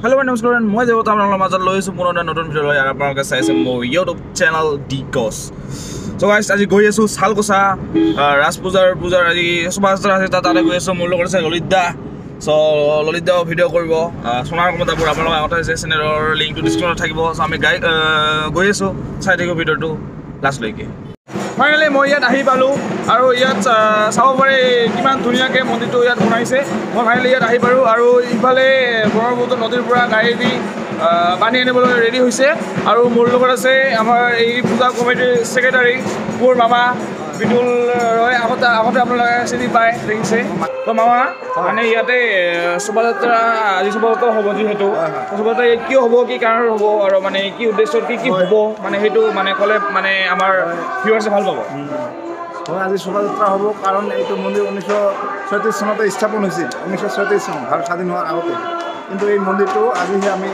Hello and namaskar, মই দেৱতা আপোনালোকৰ মাজত লৈ আছোঁ পুনৰ নতুন ভিডিঅ' লৈ আপোনালোকে চাই আছে মোৰ ইউটিউব চেনেল ডিকছ। চ' গাইছ আজি গৈ আছোঁ চালকোচা ৰাজ পূজাৰ আজি শোভাযাত্ৰা আছে তাতে গৈ আছোঁ। মোৰ লগত আছে ললিত দা। চ' ললিত দাও ভিডিঅ' কৰিব সোণাৰ কমতাপুৰ আপোনালোকৰ আগতে আছে চেনেলৰ লিংকটো ডিছক্ৰিপশ্যনত থাকিব। চ' আমি গৈ আছোঁ চাই থাকিব ভিডিঅ'টো লাষ্টলৈকে। ফাইনেলি মই ইয়াত আহি পালোঁ আৰু ইয়াত চাব পাৰে কিমান ধুনীয়াকৈ মন্দিৰটো ইয়াত বনাইছে। মই ফাইনেলি ইয়াত আহি পালোঁ আৰু ইফালে ব্ৰহ্মপুত্ৰ নদীৰ পৰা গাড়ী দি পানী আনিবলৈ ৰেডি হৈছে আৰু মোৰ লগত আছে আমাৰ এই পূজা কমিটিৰ ছেক্ৰেটাৰী মোৰ মামা বিদুল ৰয়। আগতে আপোনালোকে চিনি পায় দেখিছে। তো মামা মানে ইয়াতে শোভাযাত্ৰা আজি শোভাযাত্ৰা হ'ব যিহেতু শোভাযাত্ৰা কিয় হ'ব, কি কাৰণত হ'ব আৰু মানে কি উদ্দেশ্যত কি হ'ব মানে সেইটো মানে ক'লে মানে আমাৰ ভিউৱাৰ্ছে ভাল পাব। হয়, আজি শোভাযাত্ৰা হ'ব কাৰণ এইটো মন্দিৰ 1937 চনতে স্থাপন হৈছিল। 1937 চন ভাৰত স্বাধীন হোৱাৰ আগতে। কিন্তু এই মন্দিৰটো আজিহে আমি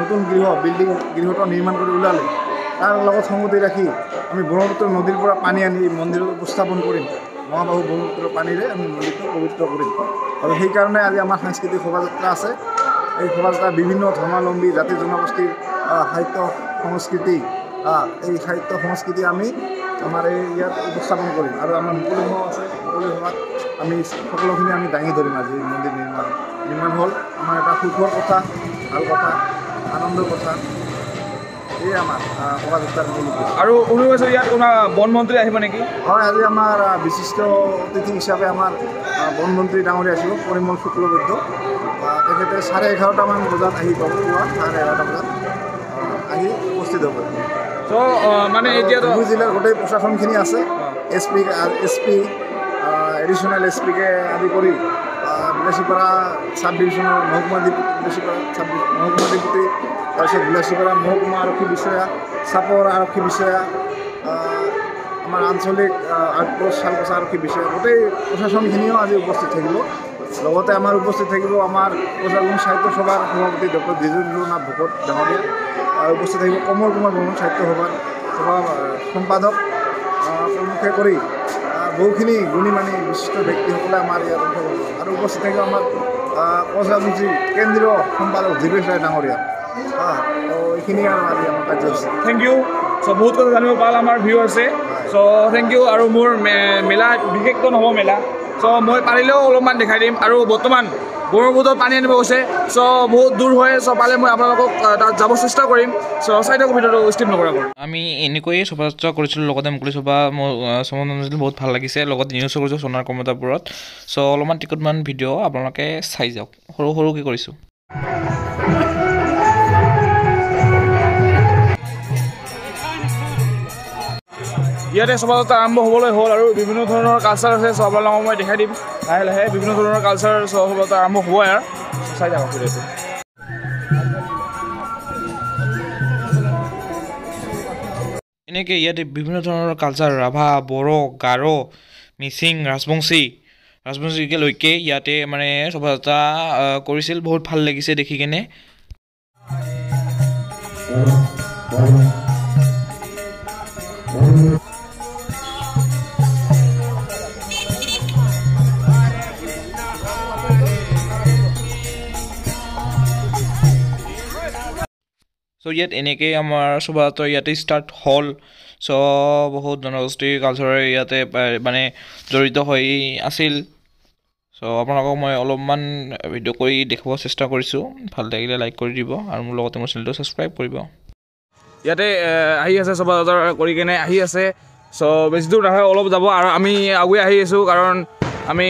নতুন গৃহটো নিৰ্মাণ কৰি ওলালে। তাৰ লগত সংগতি ৰাখি আমি ব্ৰহ্মপুত্ৰ নদীৰ পৰা পানী আনি মন্দিৰত উপস্থাপন কৰিম। মহাবাহু ব্ৰহ্মপুত্ৰৰ পানীৰে আমি মন্দিৰটো পবিত্ৰ কৰিম আৰু সেইকাৰণে আজি আমাৰ সাংস্কৃতিক শোভাযাত্ৰা আছে। এই শোভাযাত্ৰা বিভিন্ন ধৰ্মাৱলম্বী জাতি জনগোষ্ঠীৰ সাহিত্য সংস্কৃতি এই সাহিত্য সংস্কৃতি আমি আমাৰ ইয়াত উপস্থাপন কৰিম আৰু আমাৰ মুকলি সভা আছে। মুকলি সভাত আমি সকলোখিনি আমি দাঙি ধৰিম। আজি মন্দিৰ নিৰ্মাণ হ'ল আমাৰ এটা সুখৰ কথা, ভাল কথা, আনন্দৰ কথা। এই আমাৰ শোভাযাত্ৰাৰ মূল আৰু উৰুৱাইছে ইয়াত কোনোবা বন মন্ত্ৰী আহিব নেকি? হয়, আজি আমাৰ বিশিষ্ট অতিথি হিচাপে আমাৰ বন মন্ত্ৰী ডাঙৰীয়া আহিব পৰিমল শুক্লবৈদ্য। তেখেতে 11:30মান বজাত আহি পাব। পুৱা 11:30 বজাত আহি উপস্থিত হ'ব। ত' মানে এতিয়া ধুবুৰী জিলাৰ গোটেই প্ৰশাসনখিনি আছে। এছ পি এডিশ্যনেল এছ পিকে আদি কৰি বিলাচীপাৰা চাব ডিভিজনৰ মহকুমা ডিপুটি তাৰপিছত বিলাচীপাৰা মহকুমা আৰক্ষী বিষয়া, চাপৰ আৰক্ষী বিষয়া, আমাৰ আঞ্চলিক আউটপোষ্ট চালকোচা আৰক্ষী বিষয়া, গোটেই প্ৰশাসনখিনিও আজি উপস্থিত থাকিব। লগতে আমাৰ উপস্থিত থাকিব আমাৰ প্ৰজাগুণ সাহিত্য সভাৰ সভাপতি ডক্টৰ দ্বিজেন্দ্ৰনাথ ভকত ডাঙৰীয়া। উপস্থিত থাকিব কমল কুমাৰ বৰ্মন সাহিত্য সভাৰ সম্পাদক প্ৰমুখে কৰি বহুখিনি গুণী মানি বিশিষ্ট ব্যক্তিসকলে আমাৰ ইয়াত অংশগ্ৰহণ কৰে। আৰু উপস্থিত থাকিব আমাৰ প্ৰজামন্ত্ৰী কেন্দ্ৰীয় সম্পাদক ধীৰেশ ৰায় ডাঙৰীয়া। এইখিনি আৰু আজি আমাৰ কাৰ্যসূচী। Thank U. চ' বহুত কথা জানিব পাল আমাৰ ভিউৱাৰ্ছে। চ' থেংক ইউ। আৰু মোৰ মেলা বিশেষকৈ নহ'ব মেলা। চ' মই পাৰিলেও অলপমান দেখাই দিম। আৰু বৰ্তমান ব্ৰহ্মপুত্ৰত পানী আনিব গৈছে। চ' বহুত দূৰ হয়। চ' পালে মই আপোনালোকক তাত যাব চেষ্টা কৰিম। চ' চাই থাকক ভিডিঅ'টো স্কিপ নকৰাকৈ। আমি এনেকৈয়ে শোভাযাত্ৰা কৰিছিলোঁ, লগতে মুকলি সভা বহুত ভাল লাগিছে। লগতে নিউজো কৰিছোঁ সোণাৰ কমতাপুৰত। চ' অলপমান টিকটমান ভিডিঅ' আপোনালোকে চাই যাওক। সৰুকৈ কৰিছোঁ। ইয়াতে শোভাযাত্ৰা আৰম্ভ হ'বলৈ হ'ল আৰু বিভিন্ন ধৰণৰ কালচাৰ আছে। চ' আপোনালোকক মই দেখাই দিম লাহে লাহে বিভিন্ন ধৰণৰ কালচাৰ। শোভাযাত্ৰা আৰম্ভ হ'ব আৰু চাই থাকক ভিডিঅ'টো। এনেকৈ ইয়াতে বিভিন্ন ধৰণৰ কালচাৰ ৰাভা, বড়ো, গাৰো, মিচিং, ৰাজবংশীলৈকে ইয়াতে মানে শোভাযাত্ৰা কৰিছিল। বহুত ভাল লাগিছে দেখি কেনে। চ' ইয়াত এনেকৈ আমাৰ শোভাযাত্ৰা ইয়াতে ষ্টাৰ্ট হ'ল। চ' বহুত জনগোষ্ঠীৰ কালচাৰে ইয়াতে মানে জড়িত হৈ আছিল। চ' আপোনালোকক মই অলপমান ভিডিঅ' কৰি দেখাব চেষ্টা কৰিছোঁ। ভাল লাগিলে লাইক কৰি দিব আৰু মোৰ লগতে মোৰ চেনেলটো ছাবস্ক্ৰাইব কৰিব। ইয়াতে আহি আছে শোভাযাত্ৰা কৰি কেনে আহি আছে। চ' বেছি দূৰ নহয়, অলপ যাব আৰু আমি আগুৱাই আহি আছোঁ কাৰণ আমি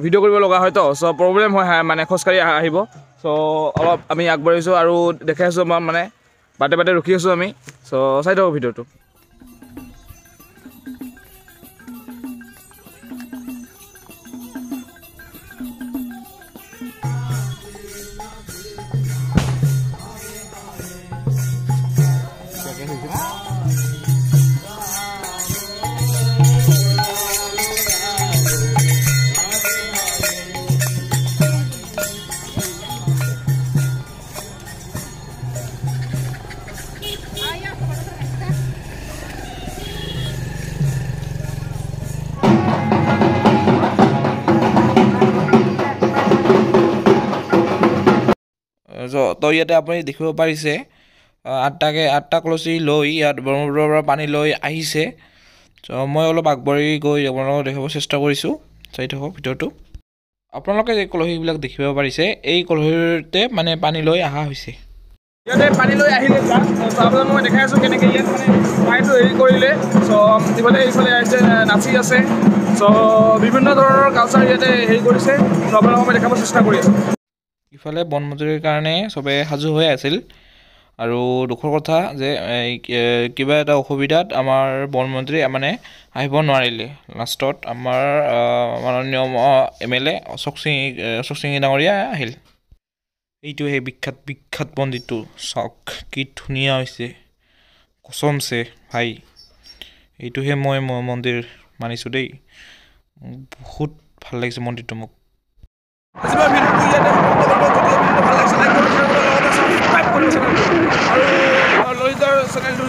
ভিডিঅ' কৰিব লগা হয়তো। চ' প্ৰব্লেম হয় মানে খোজকাঢ়ি আহিব। চ' অলপ আমি আগবাঢ়িছোঁ আৰু দেখাই আছোঁ মানে বাটে ৰখি আছোঁ আমি। চ' চাই থাকক ভিডিঅ'টো। তো ইয়াতে আপুনি দেখিব পাৰিছে 8টা কলচী লৈ ইয়াত ব্ৰহ্মপুত্ৰৰ পৰা পানী লৈ আহিছে মই অলপ আগবাঢ়ি গৈ আপোনালোকক দেখাব চেষ্টা কৰিছোঁ চাই থাকক ভিডিঅ'টো আপোনালোকে যে কলহীবিলাক দেখিব পাৰিছে এই কলহীতে মানে পানী লৈ অহা হৈছে ইয়াতে পানী লৈ আহিলে আপোনালোকক মই দেখাই আছোঁ কেনেকৈ ইয়াত মানে পানীটো হেৰি কৰিলে ইফালে আহিছে নাচি আছে বিভিন্ন ধৰণৰ কালচাৰ ইয়াতে হেৰি কৰিছে আপোনালোকক মই দেখাব চেষ্টা কৰি আছোঁ ইফালে বনমজুৰিৰ কাৰণে চবে সাজু হৈ আছিল আৰু দুখৰ কথা যে কিবা এটা অসুবিধাত আমাৰ বনমন্ত্ৰী মানে আহিব নোৱাৰিলে লাষ্টত আমাৰ মাননীয় MLA অশোক সিং ডাঙৰীয়া আহিল এইটো সেই বিখ্যাত মন্দিৰটো চাওক কি ধুনীয়া হৈছে কসমছে ভাই এইটোহে মই মন্দিৰ মানিছোঁ দেই বহুত ভাল লাগিছে মন্দিৰটো মোক আজিৰ ভিডিঅ'টো ইয়াতে ভাল লাগিছে লাইক কৰিব আৰু ললিতৰ চেনেলটো